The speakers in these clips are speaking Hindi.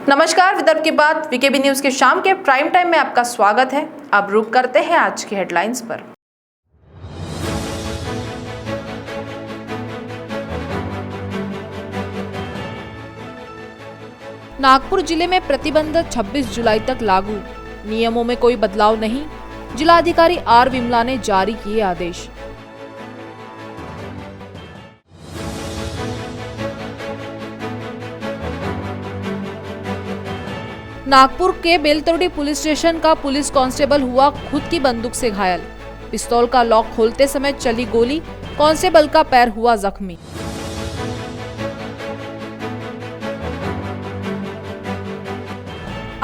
नमस्कार, विदर्भ की बात वीकेबी न्यूज के शाम के प्राइम टाइम में आपका स्वागत है। अब रुक करते हैं आज की हेडलाइंस पर। नागपुर जिले में प्रतिबंध 26 जुलाई तक लागू, नियमों में कोई बदलाव नहीं, जिलाधिकारी आर विमला ने जारी किए आदेश। नागपुर के बेलतोड़ी पुलिस स्टेशन का पुलिस कांस्टेबल हुआ खुद की बंदूक से घायल, पिस्तौल का लॉक खोलते समय चली गोली, कांस्टेबल का पैर हुआ जख्मी।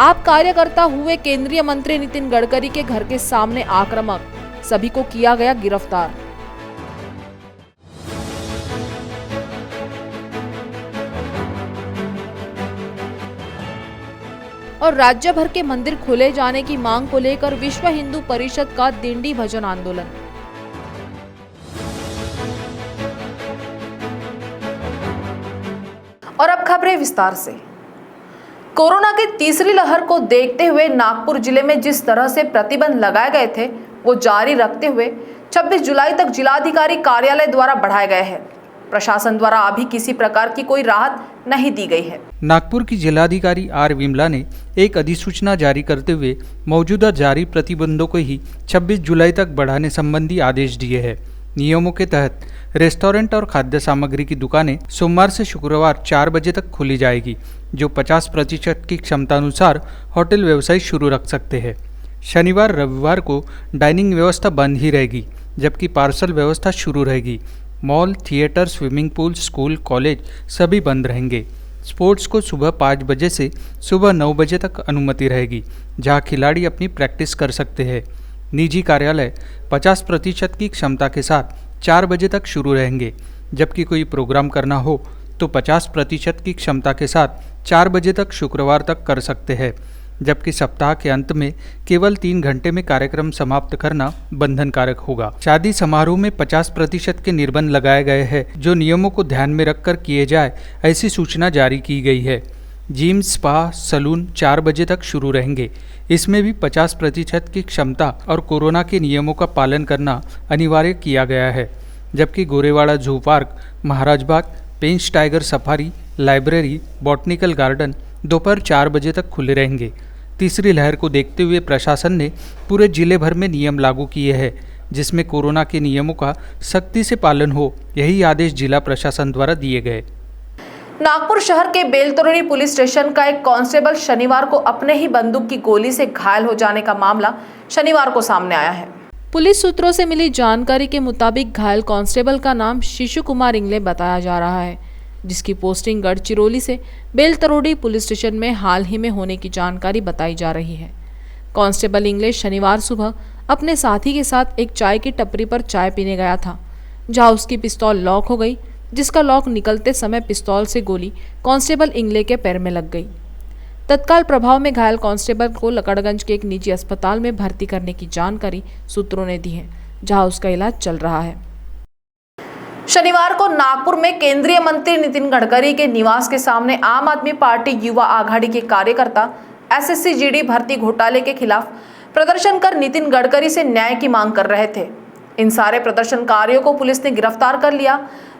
आप कार्यकर्ता हुए केंद्रीय मंत्री नितिन गडकरी के घर के सामने आक्रामक, सभी को किया गया गिरफ्तार। और राज्य भर के मंदिर खोले जाने की मांग को लेकर विश्व हिंदू परिषद का दिंडी भजन आंदोलन। और अब खबरें विस्तार से। कोरोना की तीसरी लहर को देखते हुए नागपुर जिले में जिस तरह से प्रतिबंध लगाए गए थे वो जारी रखते हुए 26 जुलाई तक जिलाधिकारी कार्यालय द्वारा बढ़ाए गए हैं। प्रशासन द्वारा अभी किसी प्रकार की कोई राहत नहीं दी गई है। नागपुर की जिलाधिकारी आर विमला ने एक अधिसूचना जारी करते हुए मौजूदा जारी प्रतिबंधों को ही 26 जुलाई तक बढ़ाने संबंधी आदेश दिए हैं। नियमों के तहत रेस्टोरेंट और खाद्य सामग्री की दुकानें सोमवार से शुक्रवार 4 बजे तक खोली जाएगी, जो 50% की क्षमतानुसार होटल व्यवसाय शुरू रख सकते हैं। शनिवार रविवार को डाइनिंग व्यवस्था बंद ही रहेगी, जबकि पार्सल व्यवस्था शुरू रहेगी। Mall, theatre, swimming pool, school, college सभी बंद रहेंगे। स्पोर्ट्स को सुबह 5 बजे से सुबह 9 बजे तक अनुमति रहेगी, जहां खिलाड़ी अपनी प्रैक्टिस कर सकते हैं। निजी कार्यालय 50% की क्षमता के साथ 4 बजे तक शुरू रहेंगे, जबकि कोई प्रोग्राम करना हो तो 50% की क्षमता के साथ 4 बजे तक शुक्रवार तक कर सकते हैं, जबकि सप्ताह के अंत में केवल 3 घंटे में कार्यक्रम समाप्त करना बंधनकारक होगा। शादी समारोह में 50% के निर्बंध लगाए गए हैं, जो नियमों को ध्यान में रखकर किए जाए, ऐसी सूचना जारी की गई है। जिम, स्पा, सलून 4 बजे तक शुरू रहेंगे। इसमें भी 50% की क्षमता और कोरोना के नियमों का पालन करना अनिवार्य किया गया है, जबकि Gorewada zoo park, Maharaj Bagh, Pench tiger safari, library, botanical garden दोपहर 4 बजे तक खुले रहेंगे। तीसरी लहर को देखते हुए प्रशासन ने पूरे जिले भर में नियम लागू किए हैं, जिसमें कोरोना के नियमों का सख्ती से पालन हो, यही आदेश जिला प्रशासन द्वारा दिए गए। नागपुर शहर के बेलतोड़ी पुलिस स्टेशन का एक कांस्टेबल शनिवार को अपने ही बंदूक की गोली से घायल हो जाने का मामला शनिवार को सामने आया है। पुलिस सूत्रों से मिली जानकारी के मुताबिक घायल कांस्टेबल का नाम शिशु कुमार इंगले बताया जा रहा है, जिसकी पोस्टिंग गढ़चिरौली से बेलतरोड़ी पुलिस स्टेशन में हाल ही में होने की जानकारी बताई जा रही है। कांस्टेबल इंग्लिश शनिवार सुबह अपने साथी के साथ एक चाय की टपरी पर चाय पीने गया था, जहां उसकी पिस्तौल लॉक हो गई, जिसका लॉक निकलते समय पिस्तौल से गोली कांस्टेबल इंगले के पैर में लग गई। तत्काल प्रभाव में घायल कांस्टेबल को लकड़गंज के एक निजी अस्पताल में भर्ती करने की जानकारी सूत्रों ने दी है, जहां उसका इलाज चल रहा है। शनिवार को नागपुर में केंद्रीय मंत्री नितिन गडकरी के निवास के सामने आम आदमी पार्टी युवा आघाड़ी के कार्यकर्ता एसएससी जीडी भर्ती घोटाले के खिलाफ प्रदर्शन कर नितिन गडकरी से न्याय की मांग कर रहे थे। इन सारे प्रदर्शनकारियों को पुलिस ने गिरफ्तार कर लिया,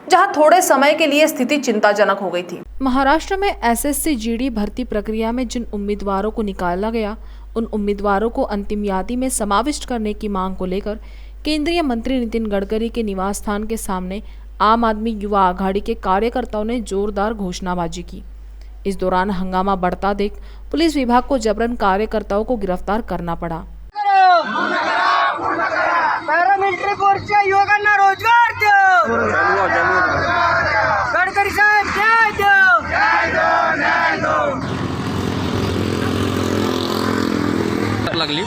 जहां थोड़े समय के लिए स्थिति चिंताजनक हो गई थी। महाराष्ट्र में एसएससी जीडी भर्ती प्रक्रिया में जिन उम्मीदवारों को निकाला गया, उन उम्मीदवारों को अंतिम यादी में समाविष्ट करने की मांग को लेकर केंद्रीय मंत्री नितिन गडकरी के निवास स्थान के सामने आम आदमी युवा आघाड़ी के कार्यकर्ताओं ने जोरदार घोषणाबाजी की। इस दौरान हंगामा बढ़ता देख पुलिस विभाग को जबरन कार्यकर्ताओं को गिरफ्तार करना पड़ा। पैरामिलिटरी फोर्सच्या युवकांना रोजगार द्यो, गडकरी साहेब न्याय द्यो, न्याय दो। लागली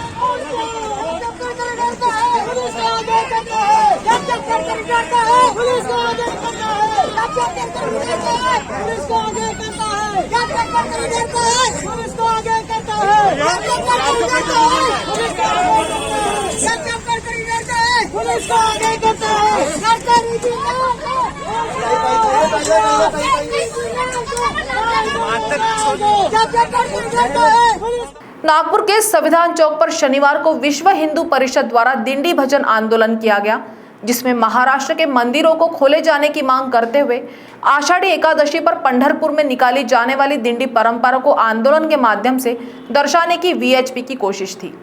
नागपुर के संविधान चौक पर शनिवार को विश्व हिंदू परिषद द्वारा दिंडी भजन आंदोलन किया गया, जिसमें महाराष्ट्र के मंदिरों को खोले जाने की मांग करते हुए आषाढ़ी एकादशी पर पंढरपुर में निकाली जाने वाली दिंडी परंपरा को आंदोलन के माध्यम से दर्शाने की वीएचपी की कोशिश थी।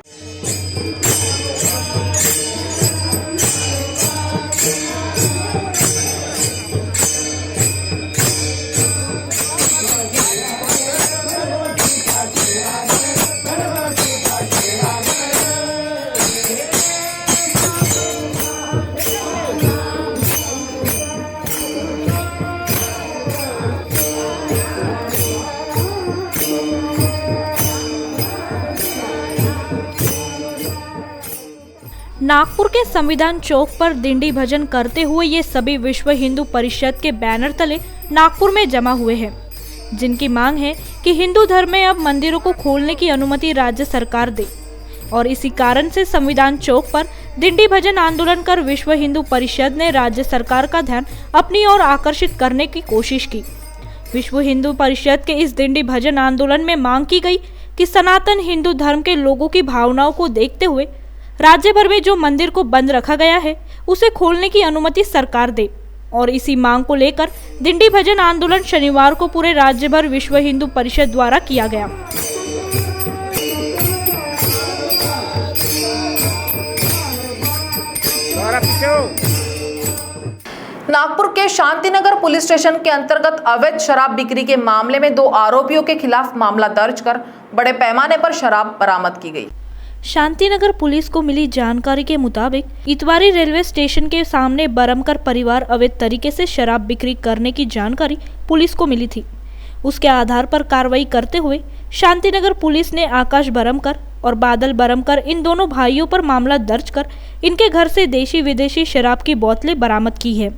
नागपुर के संविधान चौक पर दिंडी भजन करते हुए ये सभी विश्व हिंदू परिषद के बैनर तले नागपुर में जमा हुए हैं, जिनकी मांग है कि हिंदू धर्म में अब मंदिरों को खोलने की अनुमति राज्य सरकार दे। और इसी कारण से संविधान चौक पर दिंडी भजन आंदोलन कर विश्व हिंदू परिषद ने राज्य सरकार का ध्यान अपनी ओर आकर्षित करने की कोशिश की। विश्व हिंदू परिषद के इस दिंडी भजन आंदोलन में मांग की गई कि सनातन हिंदू धर्म के लोगों की भावनाओं को देखते हुए राज्य भर में जो मंदिर को बंद रखा गया है उसे खोलने की अनुमति सरकार दे। और इसी मांग को लेकर दिंडी भजन आंदोलन शनिवार को पूरे राज्य भर विश्व हिंदू परिषद द्वारा किया गया। नागपुर के शांतिनगर पुलिस स्टेशन के अंतर्गत अवैध शराब बिक्री के मामले में 2 आरोपियों के खिलाफ मामला दर्ज कर बड़े पैमाने पर शराब बरामद की गई। शांतिनगर पुलिस को मिली जानकारी के मुताबिक इतवारी रेलवे स्टेशन के सामने बरमकर परिवार अवैध तरीके से शराब बिक्री करने की जानकारी पुलिस को मिली थी। उसके आधार पर कार्रवाई करते हुए शांतिनगर पुलिस ने आकाश बरमकर और बादल बरमकर इन दोनों भाइयों पर मामला दर्ज कर इनके घर से देशी विदेशी शराब की बोतलें बरामद की है।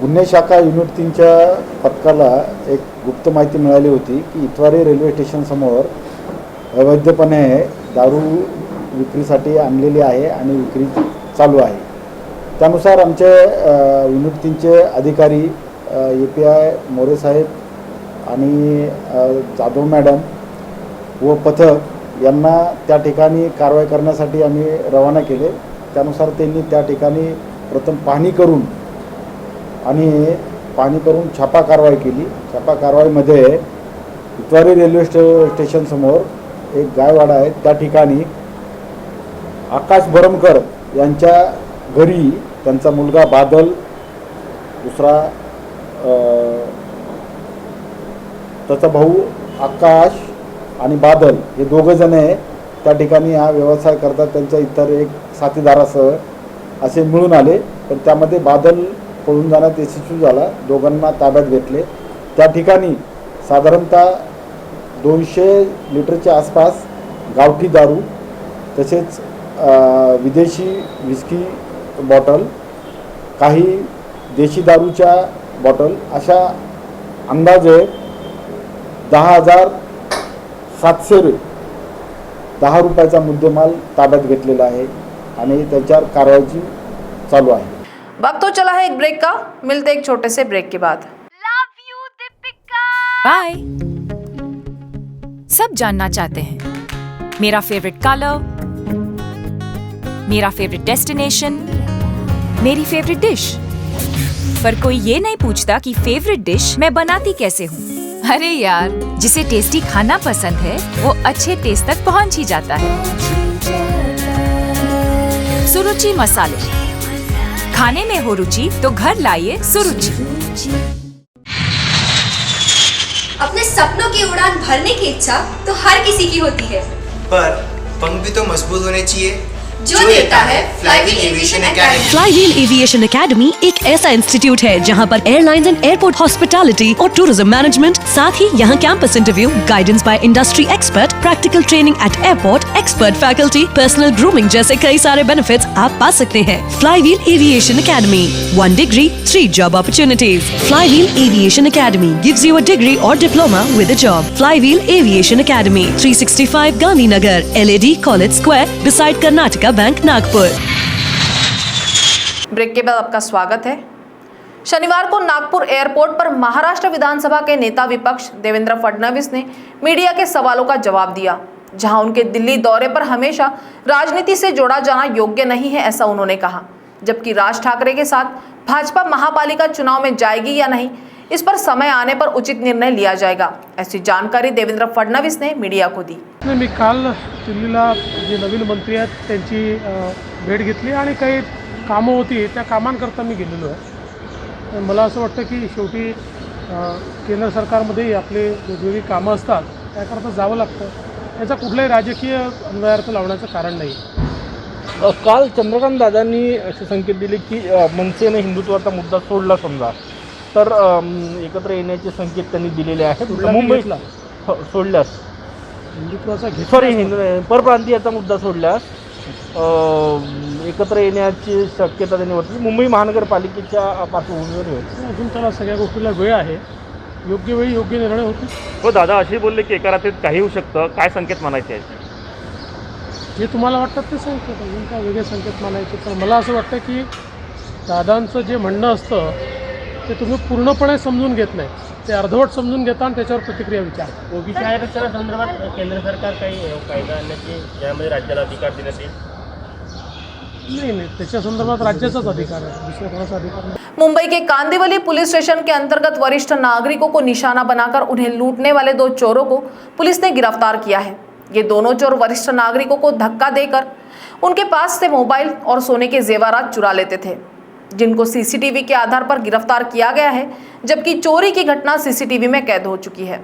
गुन्हे शाखा युनिट 3च्या पथकाला एक गुप्त माहिती मिळाली होती की इतवारी रेल्वे स्टेशन समोर अवैधपणे दारू विक्रीसाठी आणलेली आहे आणि विक्री चालू आहे। त्यानुसार आमचे युनिट 3चे अधिकारी API मोरे साहेब आणि जाधव मॅडम व पथक यांना त्या ठिकाणी कारवाई करण्यासाठी आम्ही रवाना केले। त्यानुसार त्यांनी त्या ठिकाणी प्रथम पाहणी करून छापा कारवाई केली। छापा कारवाईमध्ये इतवारी रेल्वे स्टेशन समोर एक गायवाडा आहे, त्या ठिकाणी आकाश बरमकर यांच्या घरी त्यांचा मुलगा बादल, दुसरा त्याचा भाऊ आकाश आणि बादल हे दोघं जण त्या ठिकाणी हा व्यवसाय करतात। त्यांच्या इतर एक साथीदारासह असे मिळून आले, पण त्यामध्ये बादल पळून जाण्यात यशस्वी झाला। दोघांना ताब्यात घेतले। त्या ठिकाणी साधारणतः 200 लिटरच्या आसपास गावठी दारू तसेच विदेशी विस्की बॉटल, काही देशी दारूच्या बॉटल अशा अंदाजे 10,710 रुपयाचा मुद्देमाल ताब्यात घेतलेला आहे आणि त्याच्यावर कारवाई चालू आहे। वक्त तो चला है एक ब्रेक का, मिलते एक छोटे से ब्रेक के बाद। बाय। सब जानना चाहते हैं मेरा फेवरेट कलर, मेरा फेवरेट डेस्टिनेशन, मेरी फेवरेट डिश, पर कोई ये नहीं पूछता कि फेवरेट डिश मैं बनाती कैसे हूँ। अरे यार, जिसे टेस्टी खाना पसंद है वो अच्छे टेस्ट तक पहुँच ही जाता है। सुरुचि मसाले, खाने में हो रुचि तो घर लाइए सुरुचि। अपने सपनों की उड़ान भरने की इच्छा तो हर किसी की होती है, पर पंख भी तो मजबूत होने चाहिए जो देता है flywheel aviation academy. Flywheel aviation academy एक ऐसा इंस्टीट्यूट है जहां पर एयरलाइंस एंड एयरपोर्ट हॉस्पिटैलिटी और टूरिज्म मैनेजमेंट, साथ ही यहां campus interview, guidance by industry expert, practical training at airport, expert faculty, personal grooming जैसे कई सारे बेनिफिट्स आप पा सकते हैं। Flywheel aviation academy, 1 degree, 3 job opportunities. Flywheel Aviation Academy gives you a degree or diploma with a job. Flywheel Aviation Academy, 365 Gandhinagar, LAD College Square, beside Karnataka bank Nagpur. Break के बाद आपका स्वागत है। शनिवार को नागपुर एयरपोर्ट पर महाराष्ट्र विधानसभा के नेता विपक्ष देवेंद्र फडणवीस ने मीडिया के सवालों का जवाब दिया, जहां उनके दिल्ली दौरे पर हमेशा राजनीति से जोड़ा जाना योग्य नहीं है, ऐसा उन्होंने कहा। जबकि राज ठाकरे के साथ भाजपा महापालिका चुनाव में जाएगी या नहीं, इस पर समय आने पर उचित निर्णय लिया जाएगा, ऐसी जानकारी देवेंद्र फडणवीस ने मीडिया को दी। मी काल दिल्लीला जे नवीन मंत्री आहेत त्यांची भेट घेतली आणि काही कामं होती, त्या कामांकरता मी गेलेलो आहे। मला असं वाटतं की शेवटी केंद्र सरकारमध्ये आपले वेगवेगळी कामं असतात, त्याकरता जावं लागतं। याचा कुठलाही राजकीय अन्वयार्थ लावण्याचं कारण नाही। काल चंद्रकांत दादांनी असे संकेत दिले की मनसेने हिंदुत्वाचा मुद्दा सोडला समजा तर एकत्र येण्याचे संकेत त्यांनी दिलेले आहेत। मुंबईला सोडल्यास हिंदुत्वाचा परप्रांतीयाचा मुद्दा सोडल्यास एकत्र येण्याची शक्यता त्यांनी वर्तवली। मुंबई महानगरपालिकेच्या पार्श्वभूमीवर अजून त्याला सगळ्या गोष्टीला वेळ आहे, योग्य वेळी योग्य निर्णय होतील। हो दादा असे बोलले की एका रात्रीत काही होऊ शकतं, काय संकेत मानायचे आहेत? जे तुम्हाला वाटतात ते संकेत, अजून काय वेगळे संकेत मानायचे? तर मला असं वाटतं की दादांचं जे म्हणणं असतं ते तुम्ही पूर्णपणे समजून घेत नाही, ते अर्धवट समजून घेता आणि त्याच्यावर प्रतिक्रिया विचारता। ओबीसी आरक्षणासंदर्भात केंद्र सरकार काही कायदा आणण्याची ज्यामध्ये राज्याला अधिकार देण्यात येईल? नहीं, त्याच्या संदर्भात राज्याचाच अधिकार है, दूसरे कोणाचा अधिकार नहीं। मुंबई के कांदिवली पुलिस स्टेशन के अंतर्गत वरिष्ठ नागरिकों को निशाना बनाकर उन्हें लूटने वाले 2 चोरों को पुलिस ने गिरफ्तार किया है। ये दोनों चोर वरिष्ठ नागरिकों को धक्का देकर उनके पास से मोबाइल और सोने के जेवरात चुरा लेते थे, जिनको सीसीटीवी के आधार पर गिरफ्तार किया गया है, जबकि चोरी की घटना सीसीटीवी में कैद हो चुकी है।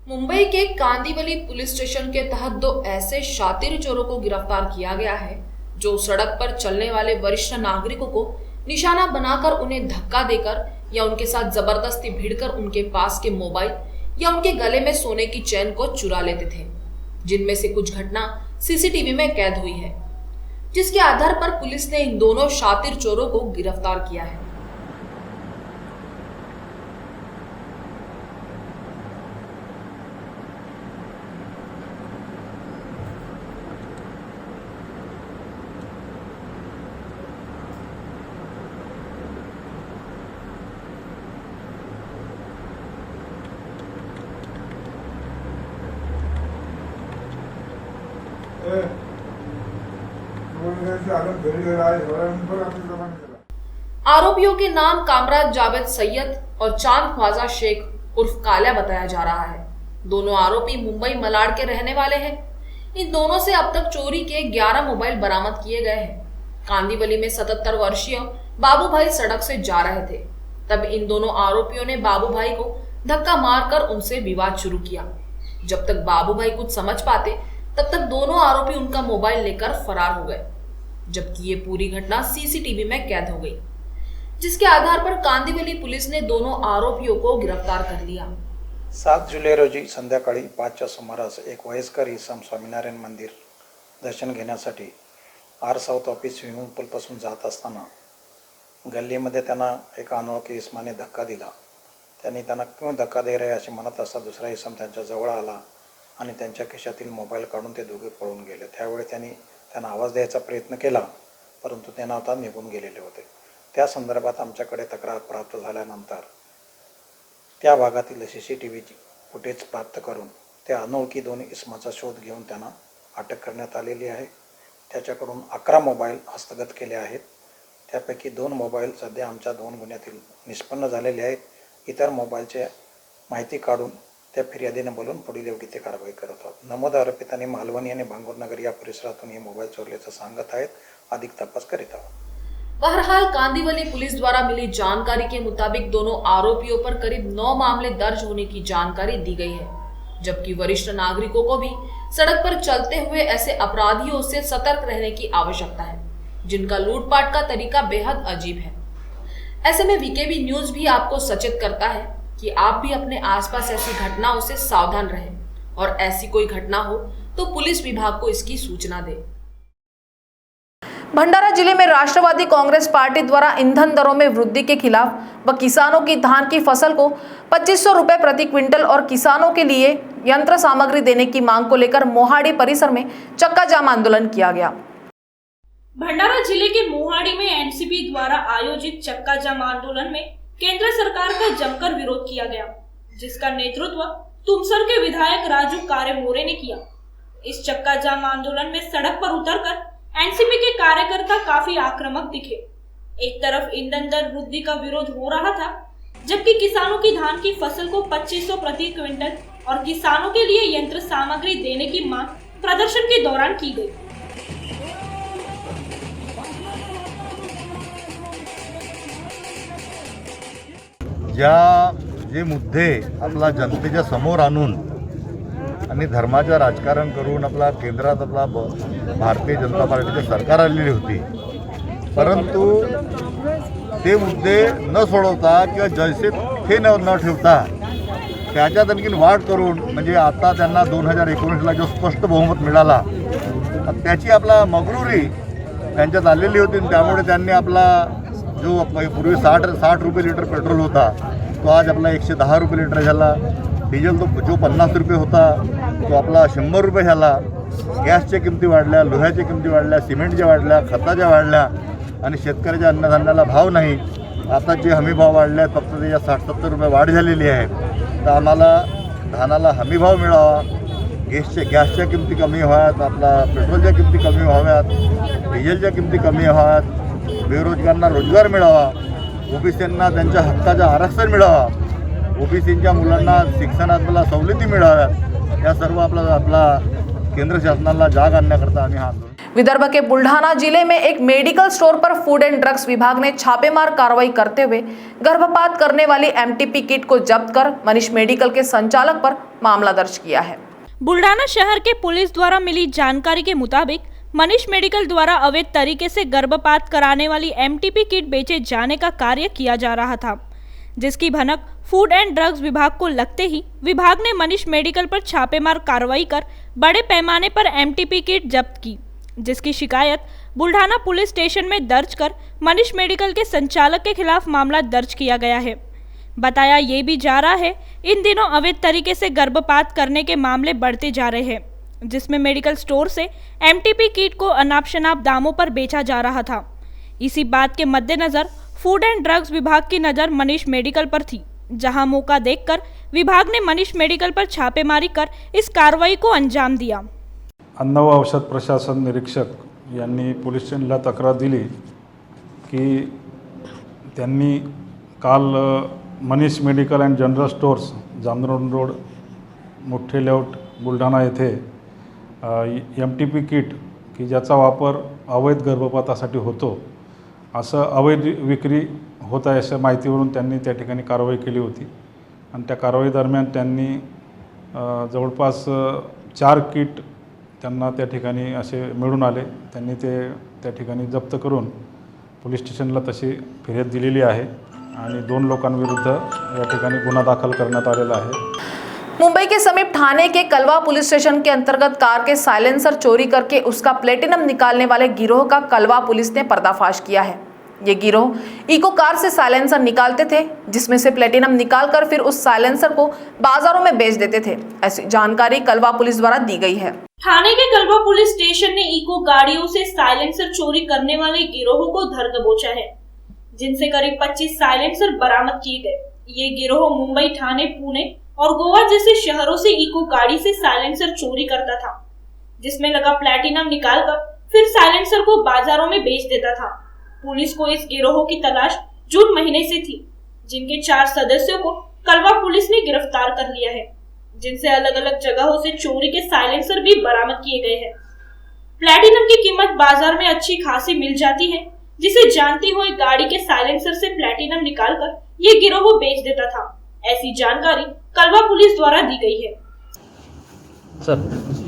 मुंबई के कांदिवली पुलिस स्टेशन के तहत 2 ऐसे शातिर चोरों को गिरफ्तार किया गया है जो सड़क पर चलने वाले वरिष्ठ नागरिकों को निशाना बनाकर उन्हें धक्का देकर या उनके साथ जबरदस्ती भिड़कर उनके पास के मोबाइल या उनके गले में सोने की चेन को चुरा लेते थे, जिनमें से कुछ घटना सीसीटीवी में कैद हुई है, जिसके आधार पर पुलिस ने इन दोनों शातिर चोरों को गिरफ्तार किया है। आरोपियों के नाम कामराज जावेद सैयद और चांद ख्वाजा शेख उर्फ काल्या बताया जा रहा है। दोनों आरोपी मुंबई मलाड के रहने वाले हैं। इन दोनों से अब तक चोरी के 11 मोबाइल बरामद किए गए हैं। कांदिवली में 77 वर्षीय बाबू भाई सड़क से जा रहे थे, तब इन दोनों आरोपियों ने बाबू भाई को धक्का मारकर उनसे विवाद शुरू किया। जब तक बाबू भाई कुछ समझ पाते तब तक दोनों आरोपी उनका मोबाइल लेकर फरार हो गए, जबकि ये पूरी घटना सीसीटीवी में कैद हो गई, जिसके आधार पर कांदिवली पुलिस ने दोनों आरोपियों को गिरफ्तार कर लिया। 7 जुलै रोजी संध्याकाळी 5च्या सुमारास एक वयस्कर इसम स्वामीनारायण मंदिर दर्शन घेण्यासाठी आर साऊथ ऑफिस स्विमिंग पूलपासून जात असताना गल्लीमध्ये त्यांना एका अनोळखी इसमाने धक्का दिला। त्यांनी त्यांना क्यों धक्का दे रहे असे म्हणत असता दुसरा इसम त्यांच्या जवळ आला आणि त्यांच्या खिशातील मोबाईल काढून ते दोघे पळून गेले। त्यावेळी त्यांना आवाज द्यायचा प्रयत्न केला, परंतु ते आता निघून गेलेले होते। त्या संदर्भात आमच्याकडे तक्रार प्राप्त झाल्यानंतर त्या भागातील सीसीटीव्हीची फुटेज प्राप्त करून त्या अनोळखी 2 इसमाचा शोध घेऊन त्यांना अटक करण्यात आलेली आहे। त्याच्याकडून 11 मोबाईल हस्तगत केले आहेत। त्यापैकी 2 मोबाईल सध्या आमच्या 2 गुन्ह्यातील निष्पन्न झालेले आहेत। इतर मोबाईलचे माहिती काढून त्या फिर्यादीने बोलून पुढील योग्य ते कारवाई करत आहोत। नमूद आरोपितांनी मालवणी आणि भांगूरनगर या परिसरातून हे मोबाईल चोरल्याचं सांगत आहेत। अधिक तपास करीत आहोत। बहरहाल कांदिवली पुलिस द्वारा मिली जानकारी के मुताबिक दोनों आरोपियों पर करीब 9 मामले दर्ज होने की जानकारी दी गई है, जबकि वरिष्ठ नागरिकों को भी सड़क पर चलते हुए ऐसे अपराधियों से सतर्क रहने की आवश्यकता है, जिनका लूटपाट का तरीका बेहद अजीब है। ऐसे में वीकेबी न्यूज भी आपको सचेत करता है कि आप भी अपने आसपास ऐसी घटनाओं से सावधान रहें और ऐसी कोई घटना हो तो पुलिस विभाग को इसकी सूचना दें। भंडारा जिले में राष्ट्रवादी कांग्रेस पार्टी द्वारा ईंधन दरों में वृद्धि के खिलाफ व किसानों की धान की फसल को 2500 रुपए प्रति क्विंटल और किसानों के लिए यंत्र सामग्री देने की मांग को लेकर मोहाड़ी परिसर में चक्का जाम आंदोलन किया गया। भंडारा जिले के मोहाड़ी में एनसीपी द्वारा आयोजित चक्का जाम आंदोलन में केंद्र सरकार का जमकर विरोध किया गया, जिसका नेतृत्व तुमसर के विधायक राजू कारे मोरे ने किया। इस चक्का जाम आंदोलन में सड़क पर उतरकर एनसीपी के कार्यकर्ता काफी आक्रामक दिखे। एक तरफ ईंधन दर वृद्धि का विरोध हो रहा था, जबकि किसानों की धान की फसल को 2500 प्रति क्विंटल और किसानों के लिए यंत्र सामग्री देने की मांग प्रदर्शन के दौरान की गई। जे मुद्दे आपला जनतेच्या समोर आणून आणि धर्माचं राजकारण करून आपला केंद्रात आपला भारतीय जनता पार्टीचे सरकार आलेली होती, परंतु ते मुद्दे न सोडवता किंवा जैसे थे न ठेवता त्याच्यात आणखीन वाढ करून म्हणजे आता त्यांना 2019ला जो स्पष्ट बहुमत मिळाला त्याची आपला मगरुरी त्यांच्यात आलेली होती। त्यामुळे त्यांनी आपला जो पूर्वी 60 रुपये लिटर पेट्रोल होता तो आज आपला 110 रुपये लिटर झाला। डिझेल तो जो 50 रुपये होता तो आपला 100 रुपये झाला। गॅसच्या किमती वाढल्या, लोह्याच्या किमती वाढल्या, सिमेंटच्या वाढल्या, खताच्या वाढल्या आणि शेतकऱ्याच्या अन्नधान्याला भाव नाही। आता जे हमी भाव वाढले आहेत फक्त त्याच्या 60-70 रुपये वाढ झालेली आहे। तर आम्हाला धानाला हमी भाव मिळावा, गॅसच्या किमती कमी व्हाव्यात, आपला पेट्रोलच्या किमती कमी व्हाव्यात, डिझेलच्या किमती कमी व्हाव्यात, बेरोजगारांना रोजगार मिळावा, ओबीसींना त्यांच्या हक्काचं आरक्षण मिळावा, ओबीसींच्या मुलांना शिक्षणात मला सवलती मिळाव्यात, या सर्व आपला केंद्र शासनाला जाग आणण्याकरता आम्ही हा विदर्भ के बुल्ढाना जिले में एक मेडिकल स्टोर पर फूड एंड ड्रग्स विभाग ने छापेमार कार्रवाई करते हुए गर्भपात करने वाली एमटीपी किट को जब्त कर मनीष मेडिकल के संचालक पर मामला दर्ज किया है। बुल्ढाना शहर के पुलिस द्वारा मिली जानकारी के मुताबिक मनीष मेडिकल द्वारा अवैध तरीके से गर्भपात कराने वाली एमटीपी किट बेचे जाने का कार्य किया जा रहा था, जिसकी भनक फूड एंड ड्रग्स विभाग को लगते ही विभाग ने मनीष मेडिकल पर छापेमार कार्रवाई कर बड़े पैमाने पर एमटीपी किट जब्त की, जिसकी शिकायत बुल्ढाना पुलिस स्टेशन में दर्ज कर मनीष मेडिकल के संचालक के खिलाफ मामला दर्ज किया गया है। बताया ये भी जा रहा है इन दिनों अवैध तरीके से गर्भपात करने के मामले बढ़ते जा रहे हैं, जिसमें मेडिकल स्टोर से एमटीपी किट को अनाप शनाप दामों पर बेचा जा रहा था। इसी बात के मद्देनजर फूड एंड ड्रग्स विभाग की नज़र मनीष मेडिकल पर थी, जहां मौका देखकर विभाग ने मनीष मेडिकल पर छापेमारी कर इस कार्रवाई को अंजाम दिया। अन्न व औषध प्रशासन निरीक्षक यांनी पोलीस स्टेशनला तक्रार दिली की त्यांनी काल Manish medical and general stores Jamrod road मोठे लेआउट बुलढाणा येथे एमटीपी किट की ज्याचा वापर अवैध गर्भपातासाठी होतो असं अवैध विक्री होत आहे अशा माहितीवरून त्यांनी त्या ठिकाणी कारवाई केली होती आणि त्या कारवाई दरम्यान त्यांनी जवळपास 4 किट त्यांना त्या ठिकाणी असे मिळून आले। त्यांनी ते त्या ठिकाणी जप्त करून पोलीस स्टेशनला तशी फिर्याद दिलेली आहे आणि 2 लोकांविरुद्ध या ठिकाणी गुन्हा दाखल करण्यात आलेला आहे। मुंबई के समीप ठाणे के कलवा पुलिस स्टेशन के अंतर्गत कार के साइलेंसर चोरी करके उसका प्लेटिनम निकालने वाले गिरोह का कलवा पुलिस ने पर्दाफाश किया है। ये गिरोह इको कार से साइलेंसर निकालते थे, जिसमें से प्लेटिनम निकालकर फिर उस साइलेंसर को बाजारों में बेच देते थे। ऐसी जानकारी कलवा पुलिस द्वारा दी गई है। ठाणे के कलवा पुलिस स्टेशन ने इको गाड़ियों से साइलेंसर चोरी करने वाले गिरोह को धर दबोचा है, जिनसे करीब 25 साइलेंसर बरामद किए गए। ये गिरोह मुंबई, ठाणे, पुणे और गोवा जैसे शहरों से इको गाड़ी से साइलेंसर चोरी करता था, जिसमें लगा प्लैटिनम निकालकर फिर साइलेंसर को बाजारों में बेच देता था। पुलिस को इस गिरोह की तलाश जून महीने से थी, जिनके 4 सदस्यों को कलवा पुलिस ने गिरफ्तार कर लिया है, जिनसे अलग अलग जगहों से चोरी के साइलेंसर भी बरामद किए गए हैं। प्लैटिनम की कीमत बाजार में अच्छी खासी मिल जाती है, जिसे जानते हुए गाड़ी के साइलेंसर से प्लैटिनम निकालकर ये गिरोह बेच देता था। ऐसी जानकारी कलवा पुलिस द्वारा दी गई है। सर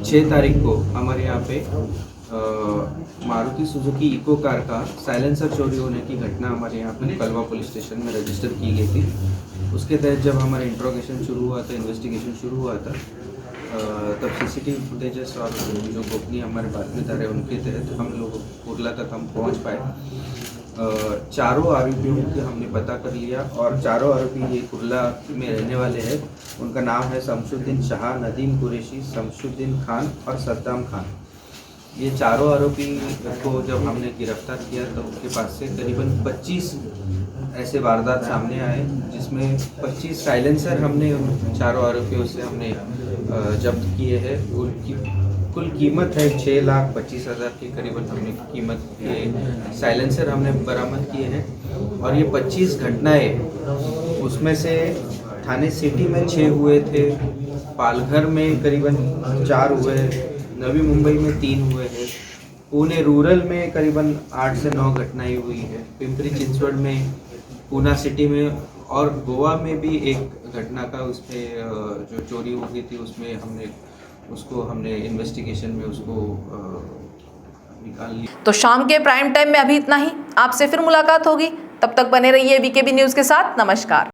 6 तारीख को हमारे यहाँ पे मारुति सुजुकी इको कार का साइलेंसर चोरी होने की घटना हमारे यहाँ पे कलवा पुलिस स्टेशन में रजिस्टर की गई थी। उसके तहत जब हमारा इंट्रोगेशन शुरू हुआ था, इन्वेस्टिगेशन शुरू हुआ था, तब सीसीटीवी फुटेजेस और जो गोपनीय हमारे बातमीदार है उनके तहत हम लोग कुर्ला तक हम पहुँच पाए। चारों आरोपियों को हमने पता कर लिया और चारों आरोपी ये कुर्ला में रहने वाले हैं। उनका नाम है शमशुद्दीन शाह, नदीम कुरैशी, शमशुद्दीन खान और सद्दाम खान। ये चारों आरोपी को जब हमने गिरफ्तार किया तो उनके पास से करीबन 25 ऐसे वारदात सामने आए, जिसमें 25 साइलेंसर हमने उन चारों आरोपियों से हमने जब्त किए हैं। उनकी कुल कीमत है 6,25,000 के करीबन हमने कीमत के साइलेंसर हमने बरामद किए हैं। और ये 25 घटनाएं, उसमें से थाने सिटी में 6 हुए थे, पालघर में करीबन 4 हुए, नवी मुंबई में 3 हुए हैं, पुणे रूरल में करीबन 8 से 9 घटनाएं हुई है, पिंपरी चिंचवड़ में, पूना सिटी में और गोवा में भी एक घटना का उसमें जो चोरी हो गई थी उसमें हमने इन्वेस्टिगेशन में उसको निकाल लिया। तो शाम के प्राइम टाइम में अभी इतना ही। आपसे फिर मुलाकात होगी, तब तक बने रहिए वीकेबी न्यूज़ के साथ। नमस्कार।